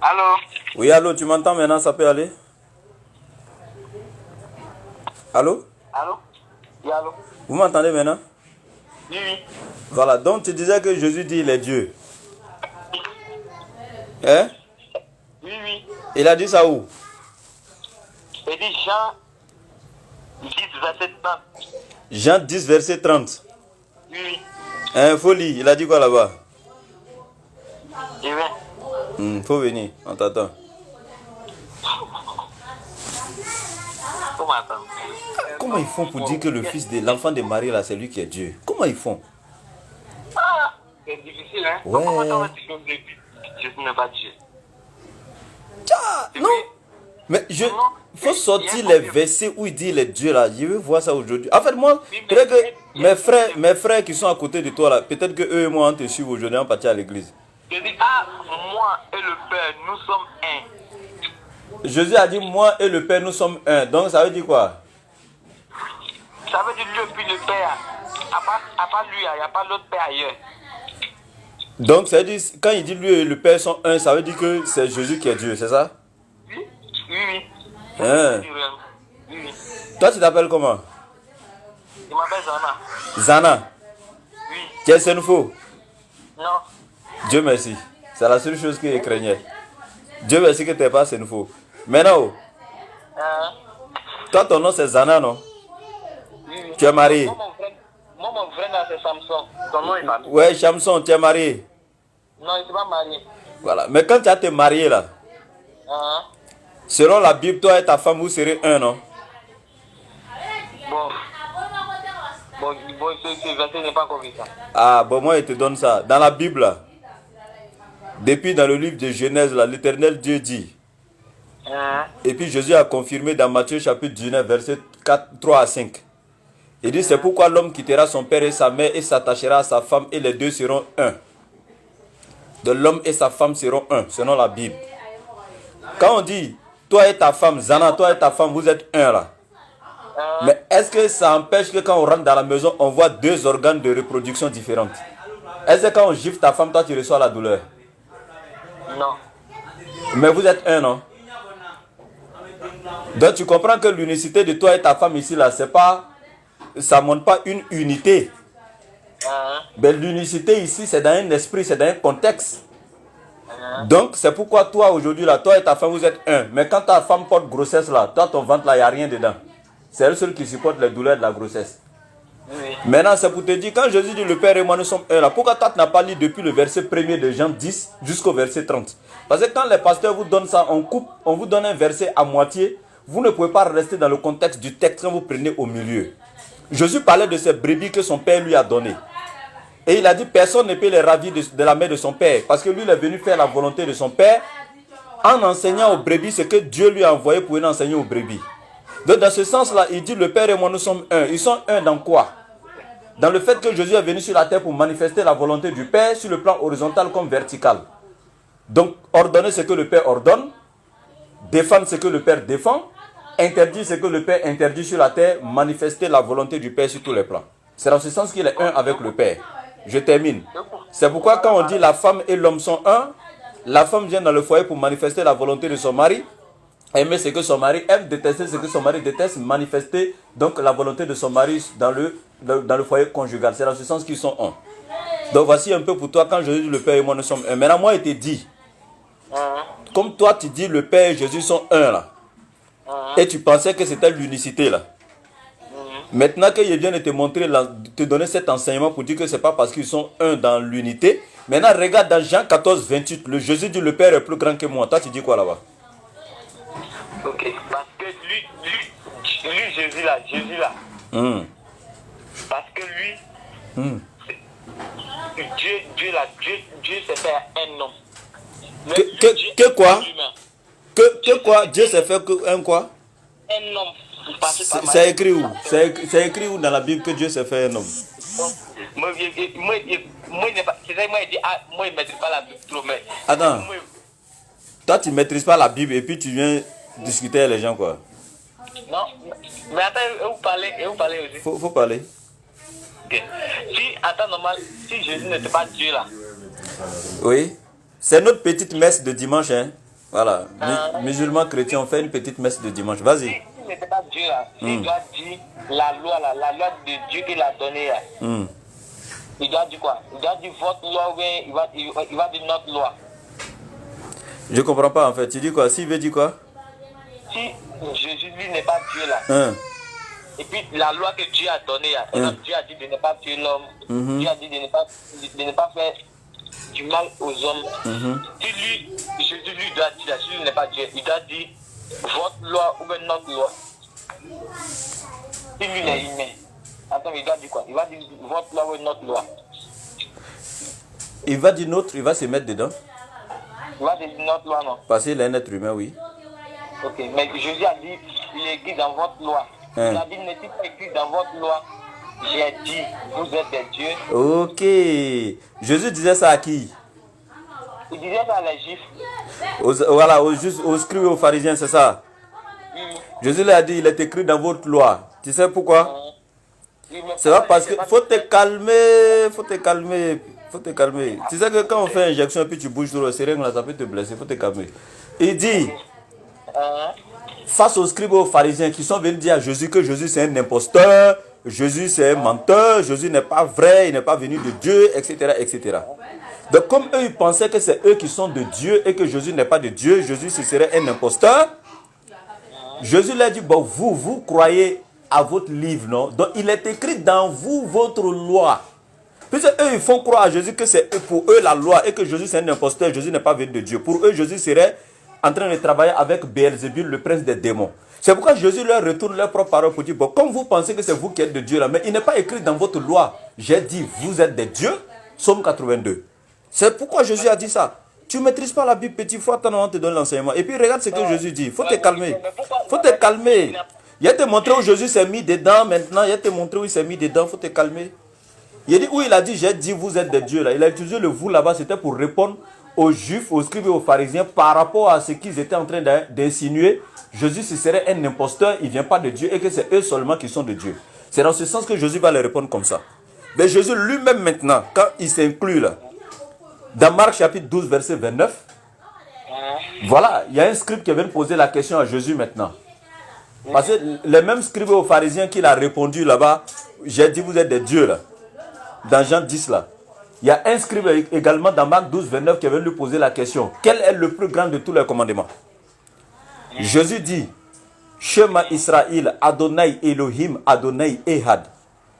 Allô? Oui, allô, tu m'entends maintenant, ça peut aller? Allô? Allô? Oui, allô? Vous m'entendez maintenant? Oui, oui. Voilà, donc tu disais que Jésus dit il est Dieu. Hein? Oui, oui. Il a dit ça où? Il dit Jean 10, verset 30. Jean 10, verset 30. Oui, oui. Hein, faut lire, il a dit quoi là-bas? Je viens. Faut venir, on t'attend. Comment attendre? Comment ils font pour dire que le fils de l'enfant de Marie là, c'est lui qui est Dieu? Comment ils font? Ah, c'est difficile, hein? Ouais. Comment on va dire que Jésus n'est pas Dieu? Non. Mais faut sortir les versets où il dit les dieux là. Je veux voir ça aujourd'hui. En fait, moi, peut-être que mes frères qui sont à côté de toi là, peut-être que eux et moi on te suivent aujourd'hui, on partit à l'église. Je dis, moi et le Père, nous sommes un. Jésus a dit, moi et le Père, nous sommes un. Donc ça veut dire quoi? Ça veut dire lui et puis le Père. À part lui, il n'y a pas l'autre Père ailleurs. Donc ça veut dire, quand il dit lui et le Père sont un, ça veut dire que c'est Jésus qui est Dieu, c'est ça? Oui, oui, oui. Hein? Oui, oui. Toi tu t'appelles comment? Il m'appelle Zana. Zana. Oui. Tu es Senfo? Non. Dieu merci. C'est la seule chose que je craignais. Dieu merci que tu n'es pas Senfo. Maintenant, toi ton nom c'est Zana, non? Oui, oui. Tu es marié? Moi, mon vrai nom c'est Samson. Ton nom est pas? Ouais, Samson, tu es marié? Non, il ne s'est pas marié. Voilà. Mais quand tu as été marié là, selon la Bible, toi et ta femme, vous serez un, non? Bon, ce verset n'est pas comme ça. Ah, bon, moi, je te donne ça. Dans la Bible, là, depuis dans le livre de Genèse, là, l'Éternel Dieu dit. Et puis Jésus a confirmé dans Matthieu chapitre 19, verset 3 à 5. Il dit, c'est pourquoi l'homme quittera son père et sa mère et s'attachera à sa femme et les deux seront un. De l'homme et sa femme seront un, selon la Bible. Quand on dit, toi et ta femme, Zana, toi et ta femme, vous êtes un là. Mais est-ce que ça empêche que quand on rentre dans la maison, on voit deux organes de reproduction différents? Est-ce que quand on gifle ta femme, toi tu reçois la douleur? Non. Mais vous êtes un, non? Donc tu comprends que l'unicité de toi et ta femme ici là, c'est pas, ça ne montre pas une unité. Mais l'unicité ici, c'est dans un esprit, c'est dans un contexte. Donc c'est pourquoi toi aujourd'hui là, toi et ta femme vous êtes un. Mais quand ta femme porte grossesse là, toi ton ventre là, il n'y a rien dedans. C'est elle seule qui supporte les douleurs de la grossesse. Oui. Maintenant c'est pour te dire, quand Jésus dit le Père et moi nous sommes un là, pourquoi toi tu n'as pas lu depuis le verset 1er de Jean 10 jusqu'au verset 30? Parce que quand les pasteurs vous donnent ça, on vous donne un verset à moitié, vous ne pouvez pas rester dans le contexte du texte quand vous prenez au milieu. Jésus parlait de ces brebis que son Père lui a données. Et il a dit, personne ne peut les ravir de la main de son Père. Parce que lui, il est venu faire la volonté de son Père en enseignant aux brebis ce que Dieu lui a envoyé pour enseigner aux brebis. Donc dans ce sens-là, il dit, le Père et moi, nous sommes un. Ils sont un dans quoi? Dans le fait que Jésus est venu sur la terre pour manifester la volonté du Père sur le plan horizontal comme vertical. Donc, ordonner ce que le Père ordonne, défendre ce que le Père défend, interdire ce que le Père interdit sur la terre, manifester la volonté du Père sur tous les plans. C'est dans ce sens qu'il est un avec le Père. Je termine. C'est pourquoi quand on dit la femme et l'homme sont un, la femme vient dans le foyer pour manifester la volonté de son mari, aimer ce que son mari aime, détester ce que son mari déteste, manifester donc la volonté de son mari dans le foyer conjugal. C'est dans ce sens qu'ils sont un. Donc voici un peu pour toi, quand Jésus dit le Père et moi nous sommes un. Maintenant moi il te dit, comme toi tu dis le Père et Jésus sont un là, et tu pensais que c'était l'unicité là. Maintenant que je viens de te montrer, te donner cet enseignement pour dire que ce n'est pas parce qu'ils sont un dans l'unité. Maintenant regarde dans Jean 14, 28, le Jésus dit le Père est plus grand que moi. Toi tu dis quoi là-bas? Ok, parce que lui Jésus là. Parce que lui, Dieu s'est fait un homme. Que quoi? Que quoi? Dieu s'est fait un quoi? Un homme. C'est écrit où? C'est écrit où dans la Bible que Dieu s'est fait un homme? Moi, il ne maîtrise pas la Bible trop, mais... Attends. Toi, tu ne maîtrises pas la Bible et puis tu viens discuter avec les gens, quoi. Non, mais attends, vous parlez aussi. Faut parler. Ok. Si Jésus n'était pas Dieu là. Oui. C'est notre petite messe de dimanche, hein. Voilà. Musulmans, chrétiens, on fait une petite messe de dimanche. Vas-y. S'il n'était pas Dieu, là, s'il doit dire la loi de Dieu qu'il a donnée, là, il doit dire quoi? Il doit dire votre loi ou bien il va dire notre loi. Je comprends pas en fait. Tu dis quoi? S'il veut dire quoi? Si Jésus lui n'est pas Dieu là, et puis la loi que Dieu a donnée, là, Dieu a dit de ne pas tuer l'homme, Dieu a dit de ne pas faire du mal aux hommes. Si lui, Jésus lui doit dire, si lui n'est pas Dieu, il doit dire votre loi ou bien notre loi. Si lui est humain, attends, il doit dire quoi? Il va dire votre loi ou notre loi. Il va dire notre, il va se mettre dedans. Il va dire notre loi, non? Parce qu'il est un être humain, oui. Ok, mais Jésus a dit, il est écrit dans votre loi. Il a dit, n'est-il pas écrit dans votre loi? J'ai dit, vous êtes des dieux. Ok. Jésus disait ça à qui? Il disait ça à les Juifs. Voilà, aux scribes et aux pharisiens, c'est ça. Jésus lui a dit, il est écrit dans votre loi. Tu sais pourquoi? C'est pas parce que faut te calmer, faut te calmer. Tu sais que quand on fait injection et puis tu bouges trop, c'est rien là, ça peut te blesser, faut te calmer. Il dit, face aux scribes et aux pharisiens qui sont venus dire à Jésus que Jésus c'est un imposteur, Jésus c'est un menteur, Jésus n'est pas vrai, il n'est pas venu de Dieu, etc., etc. Donc comme eux ils pensaient que c'est eux qui sont de Dieu et que Jésus n'est pas de Dieu, Jésus ce serait un imposteur, Jésus leur dit, bon vous croyez à votre livre, non? Donc il est écrit dans vous votre loi. Puisque eux ils font croire à Jésus que c'est pour eux la loi et que Jésus c'est un imposteur, Jésus n'est pas venu de Dieu. Pour eux Jésus serait en train de travailler avec Béelzébul, le prince des démons. C'est pourquoi Jésus leur retourne leur propre parole pour dire, bon, comme vous pensez que c'est vous qui êtes de Dieu là, mais il n'est pas écrit dans votre loi. J'ai dit, vous êtes des dieux, Psaume 82. C'est pourquoi Jésus a dit ça. Tu ne maîtrises pas la Bible, petit, faut attendre avant de te donner l'enseignement. Et puis regarde ce que Jésus dit, il faut te calmer. Faut te calmer. Il a te montré où Jésus s'est mis dedans maintenant, il a te montré où il s'est mis dedans, il faut te calmer. Il a dit, où il a dit, j'ai dit, vous êtes des dieux là. Il a utilisé le vous là-bas, c'était pour répondre aux juifs, aux scribes et aux pharisiens par rapport à ce qu'ils étaient en train d'insinuer. Jésus, ce serait un imposteur, il ne vient pas de Dieu et que c'est eux seulement qui sont de Dieu. C'est dans ce sens que Jésus va leur répondre comme ça. Mais Jésus lui-même maintenant, quand il s'inclut là, dans Marc chapitre 12, verset 29, voilà, il y a un scribe qui vient poser la question à Jésus maintenant. Parce que les mêmes scribes aux pharisiens qu'il a répondu là-bas, j'ai dit vous êtes des dieux là, dans Jean 10 là. Il y a un scribe également dans Marc 12, 29 qui vient lui poser la question. Quel est le plus grand de tous les commandements? Jésus dit, Shema Israël, Adonai Elohim, Adonai Ehad.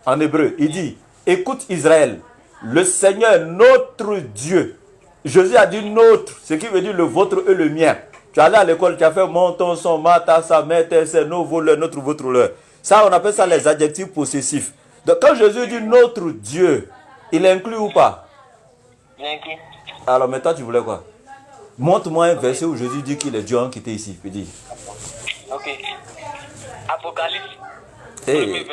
En hébreu, il dit, écoute Israël, le Seigneur notre Dieu. Jésus a dit notre, ce qui veut dire le vôtre et le mien. Tu es allé à l'école, tu as fait mon, ton, son, ma, ta, sa, mère, tes, ses, nos, vos, leur, notre, votre, leur. Ça, on appelle ça les adjectifs possessifs. Donc quand Jésus dit notre Dieu, il inclut ou pas? Il inclut. Alors maintenant tu voulais quoi? Montre-moi un verset où Jésus dit qu'il est Dieu qui était ici. Dis. Ok. Apocalypse. Hey.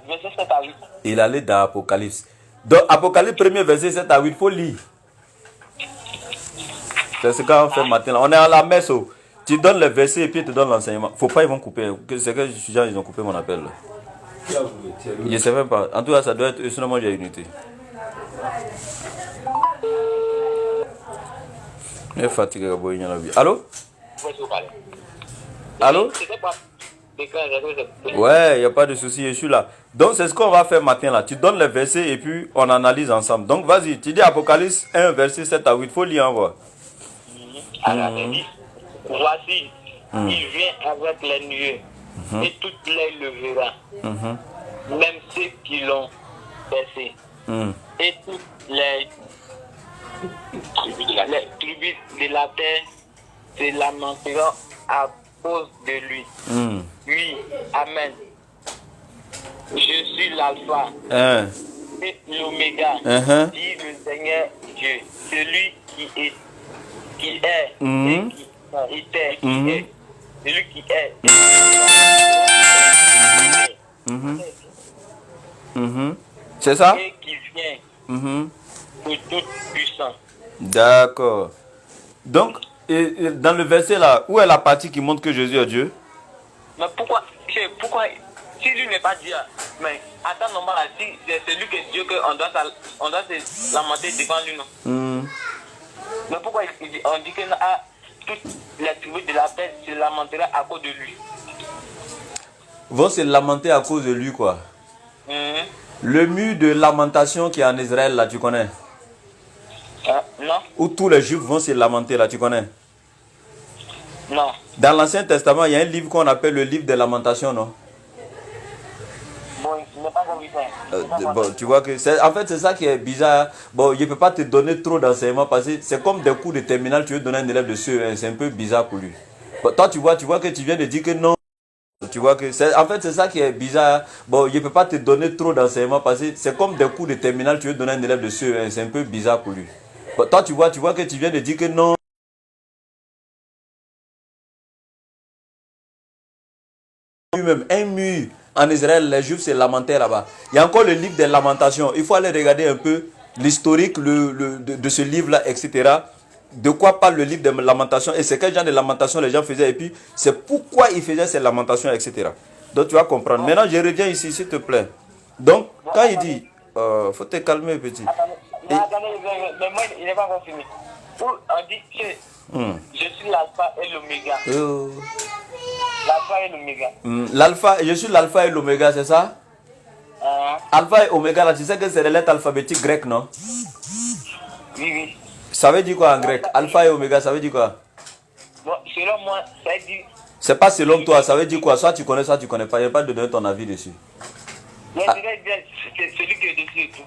Verset 7 à 8. Il allait dans Apocalypse. Donc Apocalypse, premier verset 7 à 8, il faut lire. C'est ce qu'on fait matin. On est à la messe. Tu donnes les versets et puis tu te donnes l'enseignement. Faut pas, ils vont couper. C'est que les gens ils ont coupé mon appel. Là. Je ne sais même pas. En tout cas, ça doit être sinon moi j'ai unité. Je suis fatigué. Allô? Allô? Ouais, il n'y a pas de souci, je suis là. Donc c'est ce qu'on va faire matin là. Tu donnes les versets et puis on analyse ensemble. Donc vas-y, tu dis Apocalypse 1, verset 7 à 8. Il faut lire en voix. Alors, voici, il vient avec les nuées et toutes les le verra. Même ceux qui l'ont baissé. Et toutes les tribus de la terre se lamenteront à cause de lui. Oui, Amen. Je suis l'alpha et l'oméga, dit le Seigneur Dieu, celui qui est, et qui était, qui est, celui qui est. C'est ça? Et qui vient pour tout puissant. D'accord. Donc, dans le verset là, où est la partie qui montre que Jésus est Dieu? Mais pourquoi si lui n'est pas Dieu, mais attends, normal, si c'est celui qui est Dieu, qu'on doit se lamenter devant lui, non? Mais pourquoi on dit que toutes les tribus de la terre se lamentera à cause de lui. Vont se lamenter à cause de lui, quoi. Mhm. Le mur de lamentation qui est en Israël, là, tu connais? Non, Où tous les juifs vont se lamenter, là, tu connais? non. Dans l'Ancien Testament, il y a un livre qu'on appelle le livre des lamentations, non? Bon, il n'est pas comme ça. Bon, tu vois que en fait c'est ça qui est bizarre. Bon, je ne peux pas te donner trop d'enseignements parce que c'est comme des cours de terminale, tu veux donner à un élève de CE1, c'est un peu bizarre pour lui. Bon, toi tu vois que tu viens de dire que non. Tu vois que en fait c'est ça qui est bizarre. Bon, je ne peux pas te donner trop d'enseignements parce que c'est comme des cours de terminale, tu veux donner à un élève de CE1, c'est un peu bizarre pour lui. Bon, toi tu vois que tu viens de dire que non. Lui-même, un mur en Israël, les Juifs se lamentaient là-bas. Il y a encore le livre des lamentations. Il faut aller regarder un peu l'historique de ce livre-là, etc. De quoi parle le livre des lamentations et c'est quel genre de lamentations les gens faisaient et puis c'est pourquoi ils faisaient ces lamentations, etc. Donc tu vas comprendre. Maintenant, je reviens ici, s'il te plaît. Donc, quand il dit, faut te calmer, petit. Attendez, mais moi, il n'est pas encore fini. Où on dit que je suis l'alpha et l'oméga. L'alpha et l'oméga. Je suis l'alpha et l'oméga, c'est ça? Alpha et oméga, là, tu sais que c'est les lettres alphabétiques grecques, non? Oui, oui. Ça veut dire quoi en grec? Alpha et oméga, ça veut dire quoi? Bon, selon moi, ça veut dire. C'est pas selon toi, ça veut dire quoi? Soit tu connais, soit tu connais pas. Il n'y a pas de donner ton avis dessus. Mais je vais dire, c'est celui qui est dessus et tout.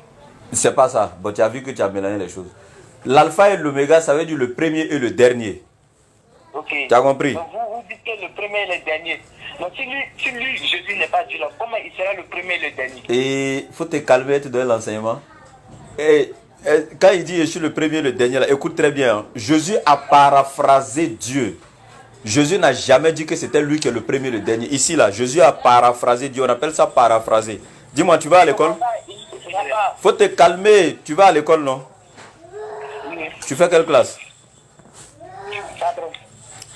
C'est pas ça. Bon, tu as vu que tu as mélangé les choses. L'alpha et l'oméga, ça veut dire le premier et le dernier. Ok. Tu as compris? Donc vous dites que le premier et le dernier. Donc si lui, Jésus n'est pas Dieu, là, comment il sera le premier et le dernier? Et il faut te calmer et te donner l'enseignement. Et quand il dit je suis le premier et le dernier, là, écoute très bien. Hein. Jésus a paraphrasé Dieu. Jésus n'a jamais dit que c'était lui qui est le premier et le dernier. Ici, là, Jésus a paraphrasé Dieu. On appelle ça paraphraser. Dis-moi, tu vas à l'école? Faut te calmer. Tu vas à l'école, non? Oui. Tu fais quelle classe?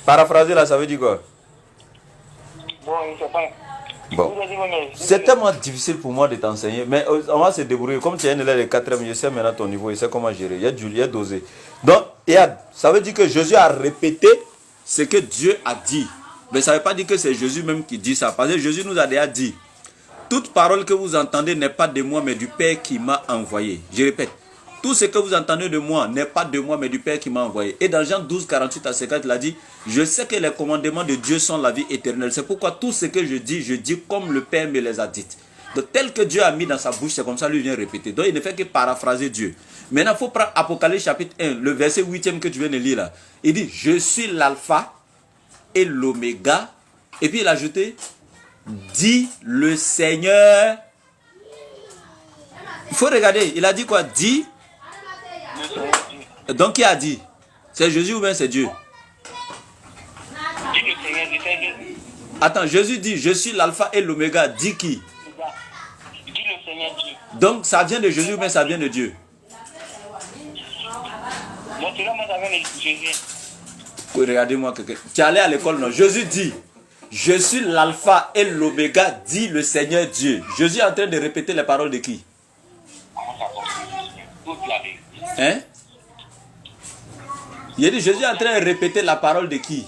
Paraphraser, là, ça veut dire quoi? Bon, il ne sait pas. Bon. C'est tellement difficile pour moi de t'enseigner, mais on va se débrouiller. Comme tu es un élève de 4e, je sais maintenant ton niveau, je sais comment gérer. Il y a dosé. Donc, ça veut dire que Jésus a répété ce que Dieu a dit. Mais ça ne veut pas dire que c'est Jésus même qui dit ça. Parce que Jésus nous a déjà dit, toute parole que vous entendez n'est pas de moi, mais du Père qui m'a envoyé. Je répète, tout ce que vous entendez de moi n'est pas de moi, mais du Père qui m'a envoyé. Et dans Jean 12, 48 à 50, il a dit, je sais que les commandements de Dieu sont la vie éternelle. C'est pourquoi tout ce que je dis comme le Père me les a dit. Donc tel que Dieu a mis dans sa bouche, c'est comme ça lui vient répéter. Donc il ne fait que paraphraser Dieu. Maintenant, il faut prendre Apocalypse chapitre 1, le verset 8e que tu viens de lire là. Il dit, je suis l'alpha et l'oméga. Et puis il a ajouté, dit le Seigneur. Il faut regarder, il a dit quoi? Dit. Donc qui a dit? C'est Jésus ou bien c'est Dieu? Dis le Seigneur, dis Seigneur. Attends, Jésus dit, je suis l'alpha et l'oméga. Dit qui? Dis le Seigneur Dieu. Donc ça vient de Jésus ou bien ça vient de Dieu? Moi, selon moi, ça vient de Jésus. Regardez-moi quelqu'un. Tu es allé à l'école, non? Jésus dit, je suis l'alpha et l'oméga, dit le Seigneur Dieu. Jésus est en train de répéter les paroles de qui? Hein? Il a dit, Jésus est en train de répéter la parole de qui?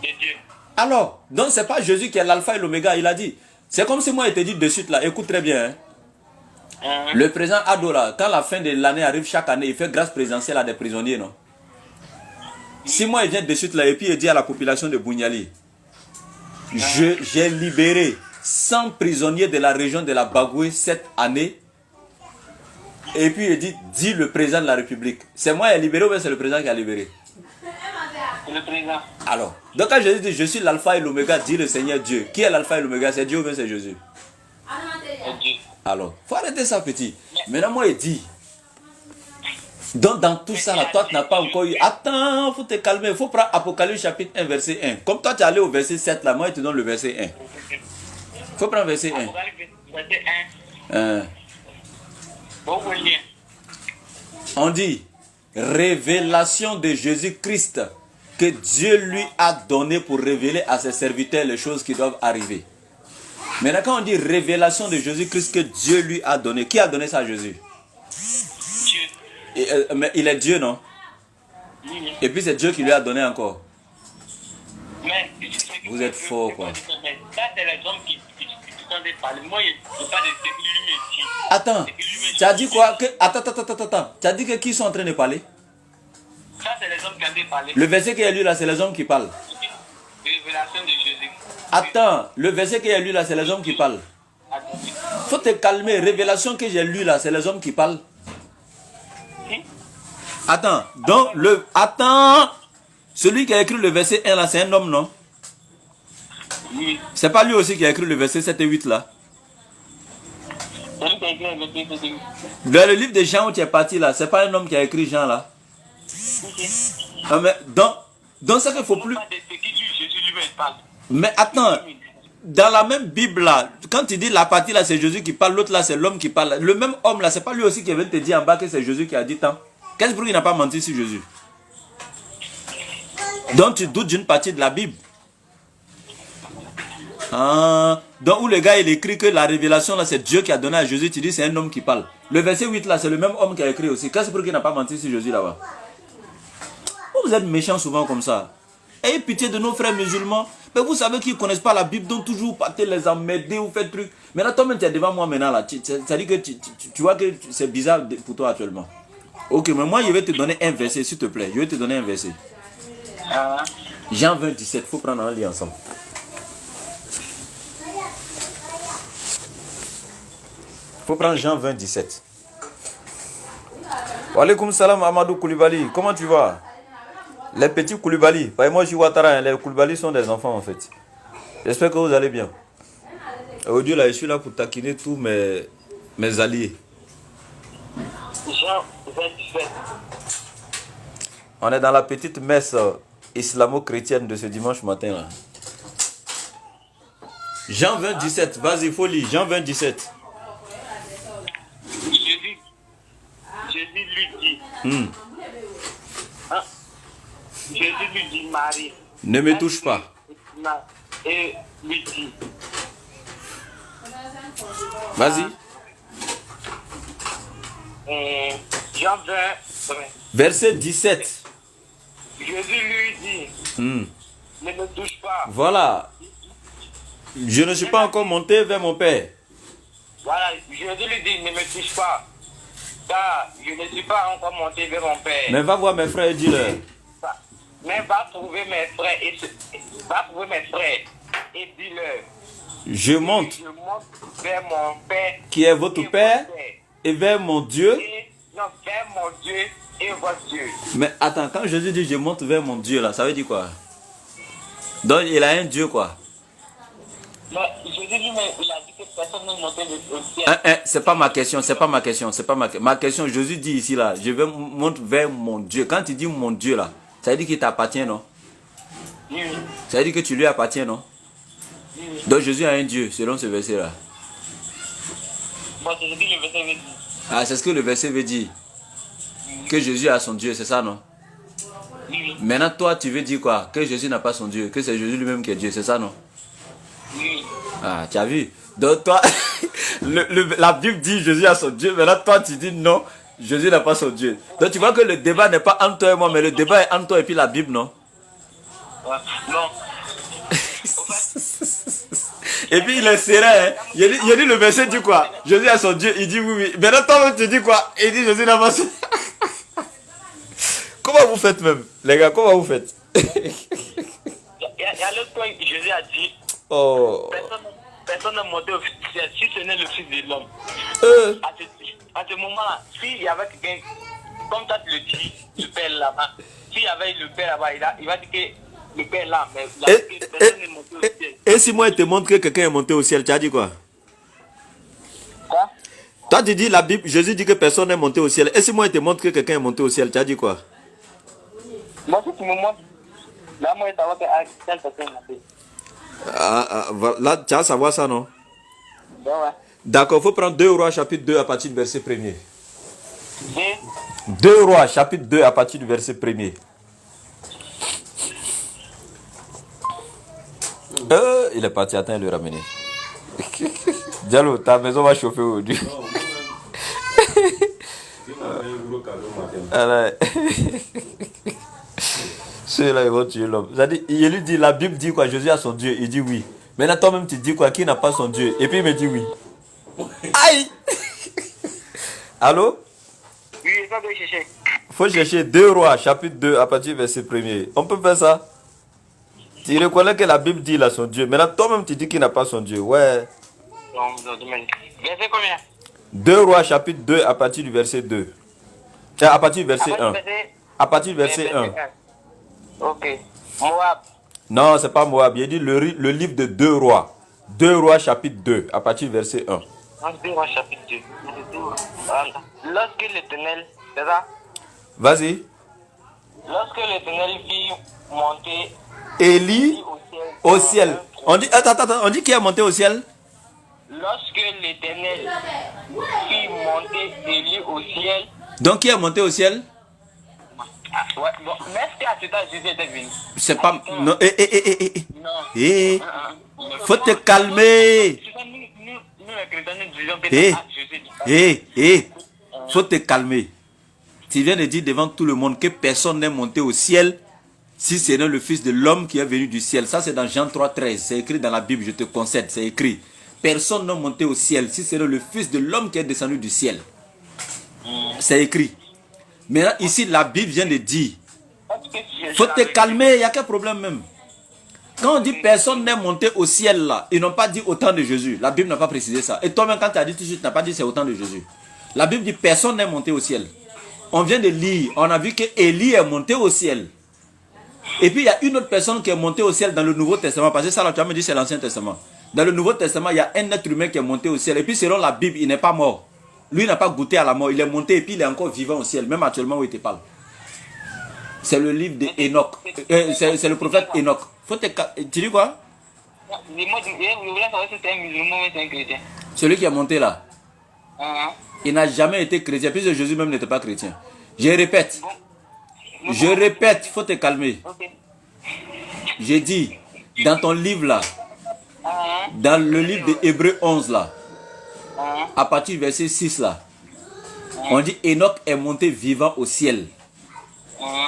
De Dieu. Alors, donc c'est pas Jésus qui est l'alpha et l'oméga, il a dit. C'est comme si moi je te dis de suite là, écoute très bien. Hein? Le président Adora, quand la fin de l'année arrive chaque année, il fait grâce présidentielle à des prisonniers, non? Si moi il vient de suite là et puis il dit à la population de Bougnali, j'ai libéré 100 prisonniers de la région de la Bagoué cette année. Et puis il dit le président de la République. C'est moi qui ai libéré ou bien c'est le président qui a libéré? C'est le président. Alors, donc quand Jésus dit je suis l'alpha et l'oméga, dit le Seigneur Dieu. Qui est l'alpha et l'oméga? C'est Dieu ou bien c'est Jésus? C'est Dieu. Alors, faut arrêter ça petit. Maintenant moi il dit. Donc dans tout ça là, toi tu n'as pas encore eu. Attends, faut te calmer. Il faut prendre Apocalypse chapitre 1 verset 1. Comme toi tu es allé au verset 7 là, moi je te donne le verset 1. Il faut prendre verset 1. Verset 1. Bon, On dit révélation de Jésus-Christ que Dieu lui a donné pour révéler à ses serviteurs les choses qui doivent arriver. Maintenant quand on dit révélation de Jésus-Christ que Dieu lui a donné, qui a donné ça à Jésus? Dieu. Mais il est Dieu, non? Oui. Et puis c'est Dieu qui lui a donné encore. Mais, Vous êtes fort, quoi. Ça, c'est les hommes qui t'entendent parler. Moi, je ne sais pas de ce qu'il lui me dit. Attends, tu as dit quoi? Attends. Tu as dit que qui sont en train de parler? Ça, c'est les hommes qui ont parlé. Le verset qu'il y a lu là, c'est les hommes qui parlent. Révélation de Jésus. Attends, le verset qu'il y a lu là, c'est les hommes qui parlent. Faut te calmer. Révélation que j'ai lu là, c'est les hommes qui parlent. Attends, donc Attends. Celui qui a écrit le verset 1 là, c'est un homme, non? Oui. C'est pas lui aussi qui a écrit le verset 7 et 8 là? Dans le livre de Jean où tu es parti là, c'est pas un homme qui a écrit Jean là? Ah, mais donc ça qu'il faut plus. Mais attends, dans la même Bible là, quand tu dis la partie là c'est Jésus qui parle, l'autre là c'est l'homme qui parle. Le même homme là, c'est pas lui aussi qui vient te dire en bas que c'est Jésus qui a dit tant. Qu'est-ce pour qu'il n'a pas menti sur Jésus? Donc tu doutes d'une partie de la Bible. Ah, donc où le gars il écrit que la révélation là c'est Dieu qui a donné à Jésus, tu dis c'est un homme qui parle. Le verset 8 là c'est le même homme qui a écrit aussi. Qu'est-ce pour qu'il n'a pas menti sur Jésus là-bas? Vous êtes méchants souvent comme ça. Ayez pitié de nos frères musulmans. Mais vous savez qu'ils ne connaissent pas la Bible, donc toujours partez les emmerder ou faites truc. Maintenant toi-même tu es devant moi maintenant là. Ça dit que tu vois que c'est bizarre pour toi actuellement. Ok, mais moi je vais te donner un verset s'il te plaît. Je vais te donner un verset. Jean 20, 17, il faut prendre un lit ensemble. Il faut prendre Jean 20, 17. Wa alaikum salam Amadou Koulibaly, comment tu vas? Les petits Koulibaly, moi je suis Ouattara, les Koulibaly sont des enfants en fait. J'espère que vous allez bien. Aujourd'hui là, je suis là pour taquiner tous mes alliés. Jean 27. On est dans la petite messe islamo-chrétienne de ce dimanche matin là. Jean 20, 17, vas-y, faut lire. Jean 20, 17. Jésus lui dit. Jésus lui dit, Marie. Ne me touche pas. Et lui dit. Vas-y. Jean 20. Verset 17. Jésus lui dit. Ne me touche pas. Voilà. Je ne suis pas encore monté vers mon Père. Voilà, Jésus lui dit, ne me touche pas. Car je ne suis pas encore monté vers mon Père. Mais va voir mes frères et dis-leur. Mais va trouver mes frères et dis-leur. Je monte vers mon Père. Qui est votre Père et vers mon Dieu. Non, vers mon Dieu et votre Dieu. Mais attends, quand Jésus dit je monte vers mon Dieu là, ça veut dire quoi? Donc il a un Dieu quoi? Mais Jésus dit, mais il a dit que personne ne montait au ciel. C'est pas ma question, ma question, Jésus dit ici là, je vais monter vers mon Dieu. Quand il dit mon Dieu là, ça veut dire qu'il t'appartient, non? Oui. Ça veut dire que tu lui appartiens, non? Oui. Donc Jésus a un Dieu, selon ce verset là. Bon, c'est ce que le verset veut dire. Ah, c'est ce que le verset veut dire. Que Jésus a son Dieu, c'est ça, non? Oui. Maintenant, toi, tu veux dire quoi? Que Jésus n'a pas son Dieu, que c'est Jésus lui-même qui est Dieu, c'est ça, non? Oui. Ah, tu as vu? Donc toi, la Bible dit Jésus a son Dieu, maintenant toi tu dis non, Jésus n'a pas son Dieu. Donc tu vois que le débat n'est pas entre toi et moi, mais le débat est entre toi et puis la Bible, non? Ouais. Non. Et puis il est serein, hein? Il a dit le verset dit quoi? Jésus a son Dieu, il dit oui, oui. Maintenant toi tu dis quoi? Il dit Jésus n'a pas son Dieu. Comment vous faites même? Les gars, comment vous faites? Il y a l'autre point, Jésus a dit. Oh. Personne n'a monté au ciel, si ce n'est le Fils de l'homme. À ce moment-là, s'il y avait quelqu'un, comme toi tu le dis, le Père là-bas, s'il y avait le Père là-bas, il va dire que le Père là, mais personne n'est monté au ciel. Et si moi je te montre que quelqu'un est monté au ciel, tu as dit quoi? Quoi? Toi tu dis la Bible, Jésus dit que personne n'est monté au ciel. Et si moi je te montre que quelqu'un est monté au ciel, tu as dit quoi? Moi si tu me montres, là moi je savais que telle personne est montée. Là, tu vas savoir ça, non? Ben ouais. D'accord, il faut prendre 2 Rois chapitre 2 à partir du verset 1er. 2 Rois chapitre 2 à partir du verset 1er. Il est parti, attends, le ramener. Diallo, ta maison va chauffer aujourd'hui. Ceux-là, ils vont tuer l'homme. C'est-à-dire, il lui dit, la Bible dit quoi? Jésus a son Dieu. Il dit oui. Maintenant, toi-même, tu dis quoi? Qui n'a pas son Dieu? Et puis, il me dit oui. Aïe! Allô? Oui, ça doit chercher. Faut chercher 2 Rois, chapitre 2, à partir du verset 1er. On peut faire ça? Tu reconnais que la Bible dit il a son Dieu. Maintenant, toi-même, tu dis qu'il n'a pas son Dieu. Ouais. Verset combien? 2 Rois, chapitre 2, à partir du verset 2. À partir du verset 1. À partir du verset 1. Ok. Moab. Non, c'est pas Moab. Il dit le livre de 2 Rois. 2 Rois, chapitre 2, à partir du verset 1. 2 Rois, chapitre 2. Lorsque l'Éternel, c'est ça? Vas-y. Lorsque l'Éternel fit monter Élie au ciel. On dit, attends, on dit qui est monté au ciel? Lorsque l'Éternel fit monter Élie au ciel. Donc qui est monté au ciel? Ouais, bon, mais est-ce qu'à ce temps Jésus était venu? C'est pas. Non, Non. Faut te calmer. Nous, les chrétiens, nous disons que Jésus. Faut te calmer. Tu viens de dire devant tout le monde que personne n'est monté au ciel si ce n'est le Fils de l'homme qui est venu du ciel. Ça, c'est dans Jean 3,13. C'est écrit dans la Bible, je te concède, c'est écrit. Personne n'est monté au ciel si ce n'est le Fils de l'homme qui est descendu du ciel. C'est écrit. Maintenant, ici, la Bible vient de dire. Faut te calmer, il n'y a qu'un problème même. Quand on dit personne n'est monté au ciel là, ils n'ont pas dit au temps de Jésus. La Bible n'a pas précisé ça. Et toi-même, quand tu as dit tout de suite, tu n'as pas dit c'est au temps de Jésus. La Bible dit personne n'est monté au ciel. On vient de lire, on a vu que Élie est monté au ciel. Et puis il y a une autre personne qui est montée au ciel dans le Nouveau Testament. Parce que ça, là, tu as me dit c'est l'Ancien Testament. Dans le Nouveau Testament, il y a un être humain qui est monté au ciel. Et puis selon la Bible, il n'est pas mort. Lui n'a pas goûté à la mort. Il est monté et puis il est encore vivant au ciel. Même actuellement où il te parle. C'est le livre d'Enoch. C'est le prophète Enoch. Tu dis quoi? Celui qui est monté là. Il n'a jamais été chrétien. Puisque Jésus même n'était pas chrétien. Je répète. Il faut te calmer. J'ai dit, dans ton livre là, dans le livre de Hébreux 11 là, à partir du verset 6 là, on dit Enoch est monté vivant au ciel.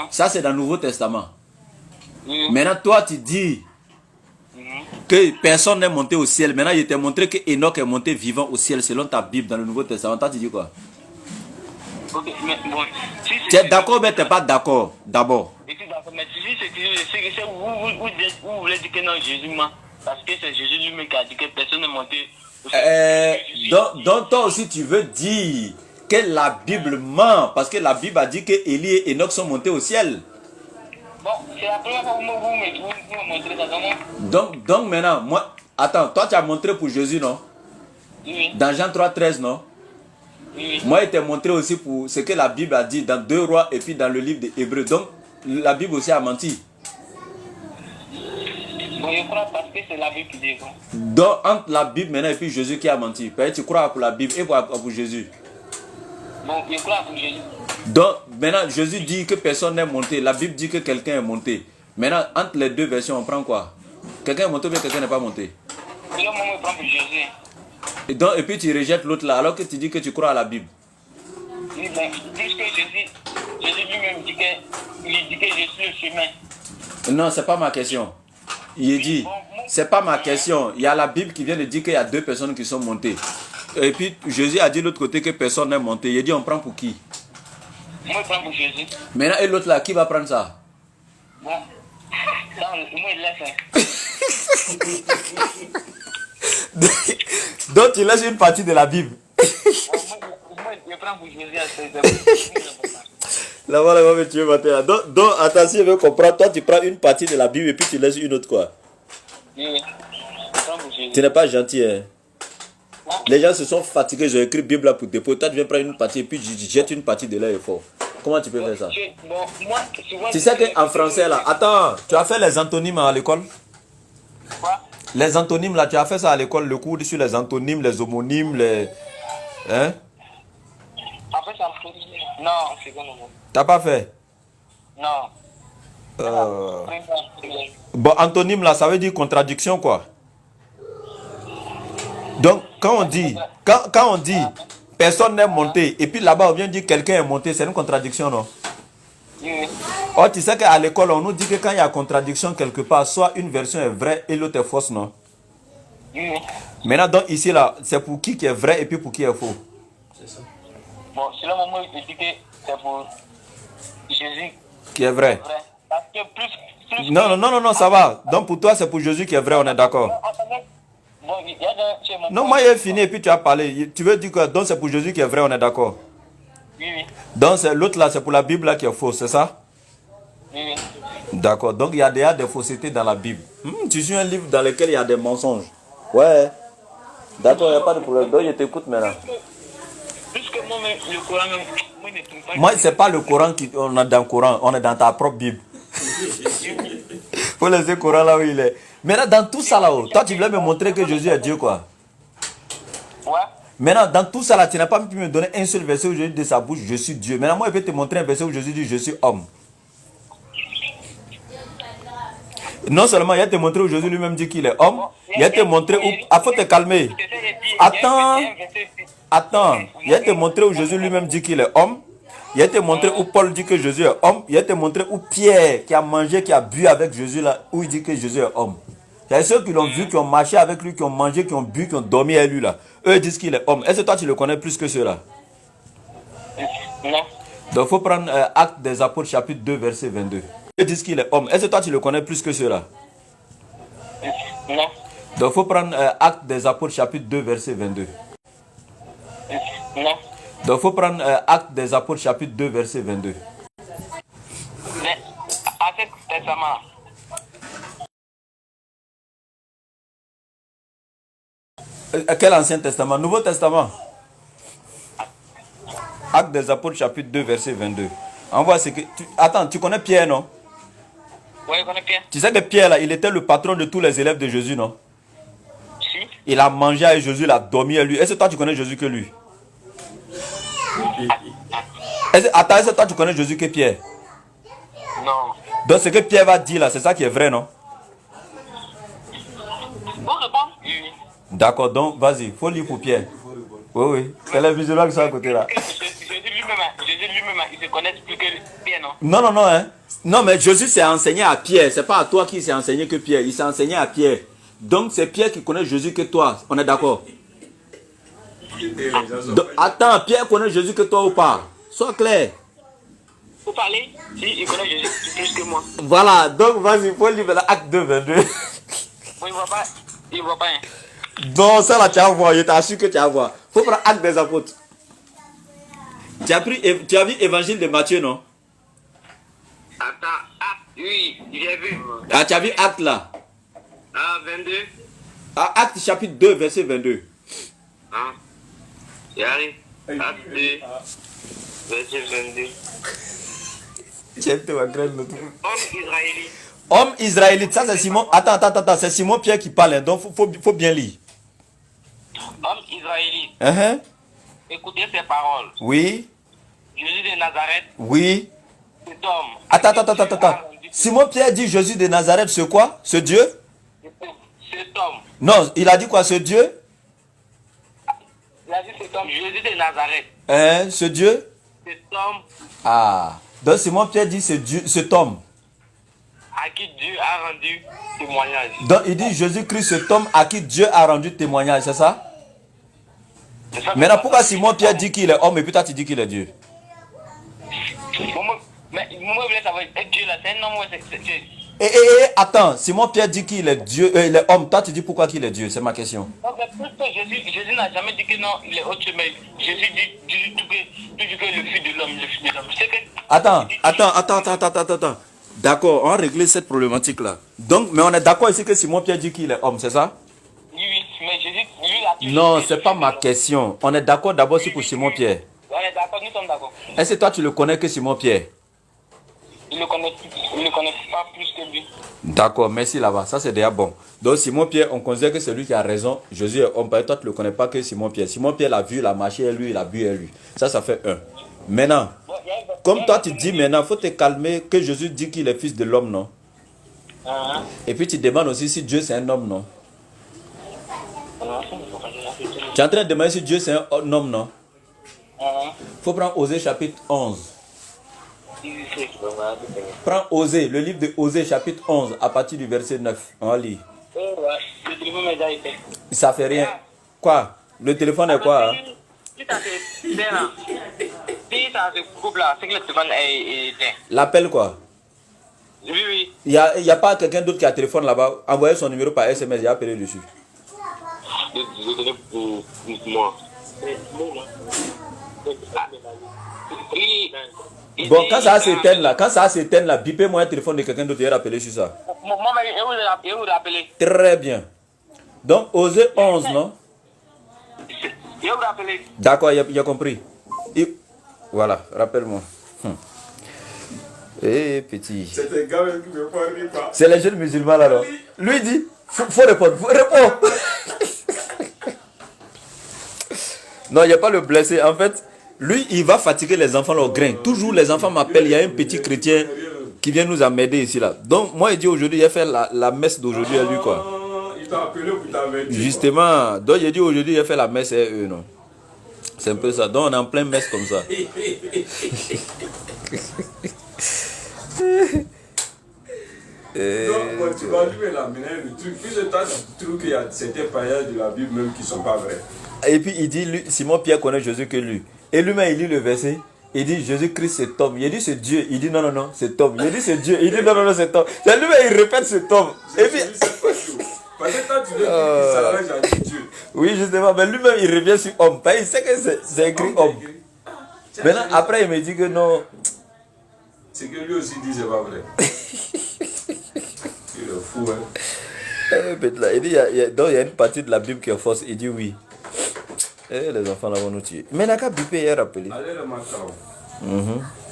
Ça c'est dans le Nouveau Testament. Maintenant toi tu dis que personne n'est monté au ciel. Maintenant il t'a montré que Enoch est monté vivant au ciel selon ta Bible dans le Nouveau Testament. Toi tu dis quoi? Okay, mais bon, tu es d'accord mais tu n'es pas d'accord d'abord. Je suis d'accord, mais si c'est vous voulez dire que non, Jésus ment. Parce que c'est Jésus lui-même qui a dit que personne n'est monté. Donc toi aussi tu veux dire que la Bible ment. Parce que la Bible a dit que Élie et Enoch sont montés au ciel. Bon, c'est la première fois que vous me montrez ça. Donc maintenant, moi, attends, toi tu as montré pour Jésus, non? Oui. Dans Jean 3,13, non? Oui. Moi, il t'a montré aussi pour ce que la Bible a dit dans 2 Rois et puis dans le livre des Hébreux. Donc, la Bible aussi a menti. Bon, je crois parce que c'est la Bible qui dit quoi. Donc, entre la Bible maintenant et puis Jésus qui a menti. Peut-être tu crois pour la Bible et pour Jésus. Bon, je crois pour Jésus. Donc, maintenant, Jésus dit que personne n'est monté. La Bible dit que quelqu'un est monté. Maintenant, entre les deux versions, on prend quoi? Quelqu'un est monté ou bien quelqu'un n'est pas monté? Et là, moi, je prends pour Jésus. Et puis tu rejettes l'autre là, alors que tu dis que tu crois à la Bible. Oui, mais puisque Jésus lui-même dit que je suis le chemin. Non, c'est pas ma question. Il dit, c'est pas ma question. Il y a la Bible qui vient de dire qu'il y a 2 personnes qui sont montées. Et puis Jésus a dit de l'autre côté que personne n'est monté. Il dit, on prend pour qui? Moi, je prends pour Jésus. Maintenant, et l'autre là, qui va prendre ça? Bon, moi, il laisse. Donc tu laisses une partie de la Bible. Moi, je prends pour Jésus. Là-bas, tu veux mater. Donc, attention, je veux comprendre. Toi, tu prends une partie de la Bible et puis tu laisses une autre, quoi. Oui, je prends pour Jésus. Tu n'es pas gentil, hein. Les gens se sont fatigués, ils ont écrit Bible là pour dépôt. Toi, tu viens prendre une partie et puis tu jettes une partie de leur effort. Comment tu peux faire ça? Bon, moi, tu sais qu'en français, là, attends, tu as fait les antonymes à l'école? Quoi? Les antonymes, là, tu as fait ça à l'école, le cours sur les antonymes, les homonymes, les... Hein? Après, ça me... Non, c'est bon, non. T'as pas fait? Non. Bon, antonyme, là, ça veut dire contradiction, quoi. Donc, quand on dit, personne n'est monté, et puis là-bas, on vient dire quelqu'un est monté, c'est une contradiction, non? Oui. Oh, tu sais qu'à l'école, on nous dit que quand il y a contradiction quelque part, soit une version est vraie et l'autre est fausse, non? Oui. Maintenant, donc ici, là, c'est pour qui est vrai et puis pour qui est faux. C'est ça. Bon, c'est le moment où il dit que c'est pour Jésus Qui est vrai. vrai. Parce que plus Non, ça va. Donc pour toi, c'est pour Jésus qui est vrai, on est d'accord. Bon, il y a chez mon Non, moi, j'ai fini et puis tu as parlé. Tu veux dire que donc c'est pour Jésus qui est vrai, on est d'accord. Oui. Donc l'autre là, c'est pour la Bible là qui est fausse, c'est ça? Oui. D'accord. Donc il y a déjà des faussetés dans la Bible. Tu suis un livre dans lequel il y a des mensonges. Ouais. D'accord, il n'y a pas de problème. Donc je t'écoute maintenant. Puisque moi-même, le Coran, moi, ne trouve pas. Moi, c'est pas le Coran qu'on a dans le Coran, on est dans ta propre Bible. Faut laisser le Coran là où il est. Maintenant, dans tout ça là-haut, toi tu voulais me montrer que Jésus est Dieu, quoi. Ouais. Maintenant, dans tout ça là, tu n'as pas pu me donner un seul verset où Jésus dit de sa bouche, je suis Dieu. Maintenant, moi, je vais te montrer un verset où Jésus dit, je suis homme. Non seulement il va te montrer où Jésus lui-même dit qu'il est homme, il va te montrer où... Ah, faut te calmer. Attends, il va te montrer où Jésus lui-même dit qu'il est homme. Il va te montrer où Paul dit que Jésus est homme. Il va te montrer où Pierre, qui a mangé, qui a bu avec Jésus, là, où il dit que Jésus est homme. C'est ceux qui l'ont vu, qui ont marché avec lui, qui ont mangé, qui ont bu, qui ont dormi avec lui, là. Eux disent qu'il est homme. Est-ce que toi, tu le connais plus que ceux-là? Non. Donc, il faut prendre Actes des Apôtres, chapitre 2, verset 22. Eux disent qu'il est homme. Est-ce que toi, tu le connais plus que ceux-là? Non. Donc, il faut prendre Actes des Apôtres, chapitre 2, verset 22. Non. Donc, il faut prendre Actes des Apôtres, chapitre 2, verset 22. Mais, à cet testament, Quel Ancien Testament? Nouveau Testament? Actes des Apôtres, chapitre 2, verset 22. On voit ce que... Attends, tu connais Pierre, non? oui, je connais bien. Tu sais que Pierre, là, il était le patron de tous les élèves de Jésus, non? Si. Il a mangé avec Jésus, il a dormi avec lui. Est-ce que toi, tu connais Jésus que lui? Attends, est-ce que toi, tu connais Jésus que Pierre? Non. Donc, ce que Pierre va dire, là, c'est ça qui est vrai, non? Bon, réponds. Oui. D'accord, donc, vas-y, il faut lire pour Pierre. Oui. C'est les musulmans qui sont à côté, là. Jésus lui-même, il se connaît plus que Pierre, non? Non, hein. Non, mais Jésus s'est enseigné à Pierre. C'est pas à toi qui s'est enseigné que Pierre. Il s'est enseigné à Pierre. Donc, c'est Pierre qui connaît Jésus que toi. On est d'accord? Attends, Pierre connaît Jésus que toi ou pas? Sois clair. Vous parlez? Si, il connaît Jésus plus que moi. Voilà, donc vas-y, il faut lire l'acte 2, 22. Bon, il voit pas. Il voit pas. Hein. Donc, ça là, tu vas voir. Je t'assure que tu vas voir. Il faut prendre acte des apôtres. Tu as vu Évangile de Matthieu, non? Attends. Ah, oui, j'ai vu. Ah, tu as vu acte là? Ah, 22. Ah, acte chapitre 2, verset 22. Ah, j'arrive. Acte 2, verset 22. Homme israélite. Homme israélite, ça c'est Simon. Attends, c'est Simon Pierre qui parle, hein, donc faut bien lire. Homme israélite. Écoutez ces paroles. Oui. Jésus de Nazareth. Oui. Cet homme. Attends. Simon Pierre dit Jésus de Nazareth, c'est quoi? Ce Dieu? Cet homme. Non, il a dit quoi, ce Dieu? Il a dit cet homme. Jésus de Nazareth. Ce Dieu? Cet homme. Ah. Donc Simon Pierre dit ce Dieu, cet homme. À qui Dieu a rendu témoignage. Donc il dit Jésus-Christ, cet homme à qui Dieu a rendu témoignage, c'est ça? Maintenant, pourquoi Simon Pierre dit qu'il est homme et puis toi tu dis qu'il est Dieu? Mais moi, je voulais savoir, est Dieu là, c'est un homme ou c'est... Attends, Simon Pierre dit qu'il est Dieu, il est homme. Toi tu dis pourquoi qu'il est Dieu? C'est ma question. Non, mais puisque Jésus n'a jamais dit que non, il est autre chose, mais Jésus dit tout que le fils de l'homme, le fils de l'homme. C'est que... Attends. D'accord, on va régler cette problématique là. Donc, mais on est d'accord ici que Simon Pierre dit qu'il est homme, c'est ça? Oui, mais Jésus, lui, a dit... Non, c'est pas ma question. On est d'accord d'abord sur pour Simon Pierre. On est d'accord, nous sommes d'accord. Est-ce que toi tu le connais que Simon Pierre? Il ne connaît pas plus que lui. D'accord, merci là-bas. Ça c'est déjà bon. Donc Simon Pierre, on considère que c'est lui qui a raison. Jésus est homme. Toi tu ne le connais pas que Simon Pierre. Simon Pierre l'a vu, il a marché à lui, il a bu à lui. Ça fait un. Maintenant, comme toi tu dis maintenant, il faut te calmer que Jésus dit qu'il est fils de l'homme, non? Et puis tu demandes aussi si Dieu c'est un homme, non? Tu es en train de demander si Dieu c'est un homme, non? Il faut prendre Osée chapitre 11. Prends Osée, le livre de Osée, chapitre 11, à partir du verset 9. On va lire. Ça fait rien. Quoi? Le téléphone est quoi? L'appel quoi? Oui. Il n'y a pas quelqu'un d'autre qui a un téléphone là-bas. Envoyez son numéro par SMS, j'ai appelé dessus. Moi. Bon, quand ça s'éteint là, bipez-moi un téléphone de quelqu'un d'autre et rappelez sur ça. Très bien. Donc, Osée 11, non? D'accord, il a compris. Voilà, rappelle-moi. Eh, petit. C'est un gars qui me parle pas. C'est les jeunes musulmans là, non? Lui dit, faut répondre, réponds. Non, il n'y a pas le blessé. En fait, lui, il va fatiguer les enfants au grain. Toujours, les enfants m'appellent. Il y a un petit chrétien qui vient nous amener ici là. Donc, moi, il dit aujourd'hui, il a fait la messe d'aujourd'hui à lui, quoi. Il t'a appelé pour t'avertir. Justement. Donc, il dit aujourd'hui, il a fait la messe à eux, non? C'est un peu ça. Donc, on est en plein messe comme ça. Donc, tu vas lui l'amener le truc. Puis, je trouve qu'il y a certains païens de la Bible même qui ne sont pas vrais. Et puis, il dit, lui, Simon Pierre connaît Jésus que lui. Et lui-même, il lit le verset. Il dit, Jésus-Christ, c'est homme. Il dit, c'est Dieu. Il dit, non, c'est homme. Il dit, c'est Dieu. Il dit, non, c'est homme. C'est lui-même, il répète, c'est homme. Et puis... Parce que quand tu veux dire qu'il s'arrange avec Dieu. Oui, justement, mais lui-même, il revient sur homme. Il sait que c'est écrit homme. Maintenant, après, il me dit que non. C'est que lui aussi dit, c'est pas vrai. Il est fou, hein. Il dit, donc, il y a une partie de la Bible qui est fausse. Il dit oui. Et les enfants là vont nous tuer. Mais n'a qu'à biper hier rappelé. Allez le matin.